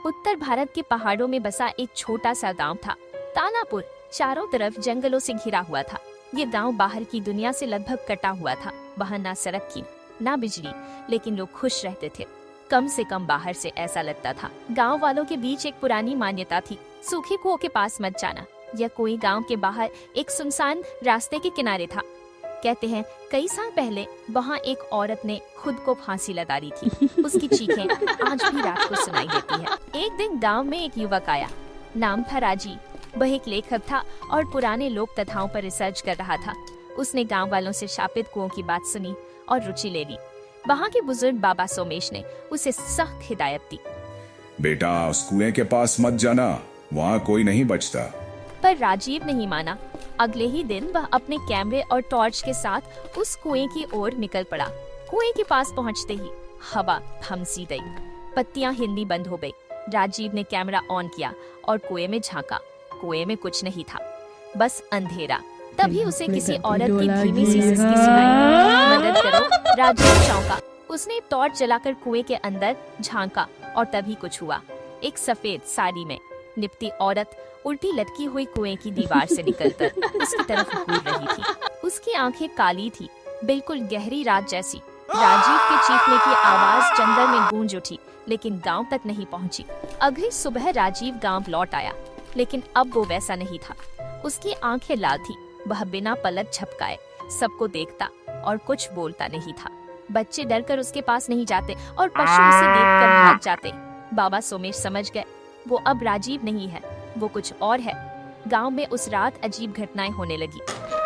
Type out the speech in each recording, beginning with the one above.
उत्तर भारत के पहाड़ों में बसा एक छोटा सा गांव था, तानापुर। चारों तरफ जंगलों से घिरा हुआ था। ये गांव बाहर की दुनिया से लगभग कटा हुआ था। वहाँ ना सड़क की, ना बिजली, लेकिन लोग खुश रहते थे। कम से कम बाहर से ऐसा लगता था। गांव वालों के बीच एक पुरानी मान्यता थी, सूखे कुओं के पास मत जाना। यह कोई गांव के बाहर एक सुनसान रास्ते के किनारे था। कहते हैं कई साल पहले वहाँ एक औरत ने खुद को फांसी लगा ली थी। उसकी चीखें आज भी रात को सुनाई देती है। एक दिन गांव में एक युवक आया, नाम था राजीव। वह एक लेखक था और पुराने लोक कथाओं पर रिसर्च कर रहा था। उसने गांव वालों से शापित कुओं की बात सुनी और रुचि ले ली। वहाँ के बुजुर्ग बाबा सोमेश ने उसे सख्त हिदायत दी। बेटा, उस कुएं के पास मत जाना, वहाँ कोई नहीं बचता। पर राजीव नहीं माना। अगले ही दिन वह अपने कैमरे और टॉर्च के साथ उस कुएं की ओर निकल पड़ा। कुएं के पास पहुंचते ही हवा थम सी गई, पत्तियां हिलनी बंद हो गई। राजीव ने कैमरा ऑन किया और कुएं में झांका। कुएं में कुछ नहीं था, बस अंधेरा। तभी उसे किसी औरत की धीमी सी सिसकी सुनाई दी। मदद करो, राजीव चौंका। उसने टॉर्च जलाकर कुएं के अंदर झांका और तभी कुछ हुआ। एक सफेद साड़ी में लिपटी औरत उल्टी लटकी हुई कुएं की दीवार से निकलकर उसकी तरफ घूर रही थी। उसकी आंखें काली थी, बिल्कुल गहरी रात जैसी। राजीव के चीखने की आवाज जंगल में गूंज उठी, लेकिन गांव तक नहीं पहुंची। अगली सुबह राजीव गांव लौट आया, लेकिन अब वो वैसा नहीं था। उसकी आंखें लाल थी। वह बिना पलक झपकाए सबको देखता और कुछ बोलता नहीं था। बच्चे डरकर उसके पास नहीं जाते और पशु उसे देखकर भाग जाते। बाबा सोमेश समझ गए, वो अब राजीव नहीं है, वो कुछ और है। गांव में उस रात अजीब घटनाएं होने लगी।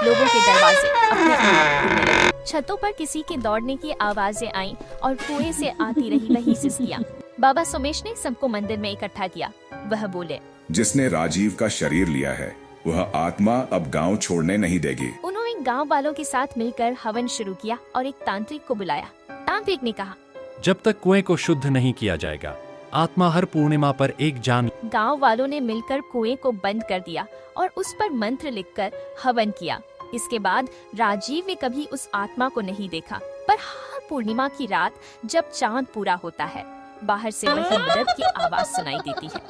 लोगों के दरवाजे अपने आप खुलने लगे। छतों पर किसी के दौड़ने की आवाजें आईं और कुएं से आती रही वही सिसकियां। बाबा सोमेश ने सबको मंदिर में इकट्ठा किया। वह बोले, जिसने राजीव का शरीर लिया है, वह आत्मा अब गांव छोड़ने नहीं देगी। उन्होंने गांव वालों के साथ मिलकर हवन शुरू किया और एक तांत्रिक को बुलाया। तांत्रिक ने कहा, जब तक कुएं को शुद्ध नहीं किया जाएगा, आत्मा हर पूर्णिमा पर एक जान। गांव वालों ने मिलकर कुएं को बंद कर दिया और उस पर मंत्र लिखकर हवन किया। इसके बाद राजीव ने कभी उस आत्मा को नहीं देखा, पर हर पूर्णिमा की रात जब चांद पूरा होता है, बाहर से वही मदद की आवाज सुनाई देती है।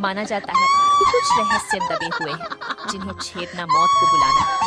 माना जाता है कि कुछ रहस्य दबे हुए हैं, जिन्हें छेदना मौत को बुलाना है।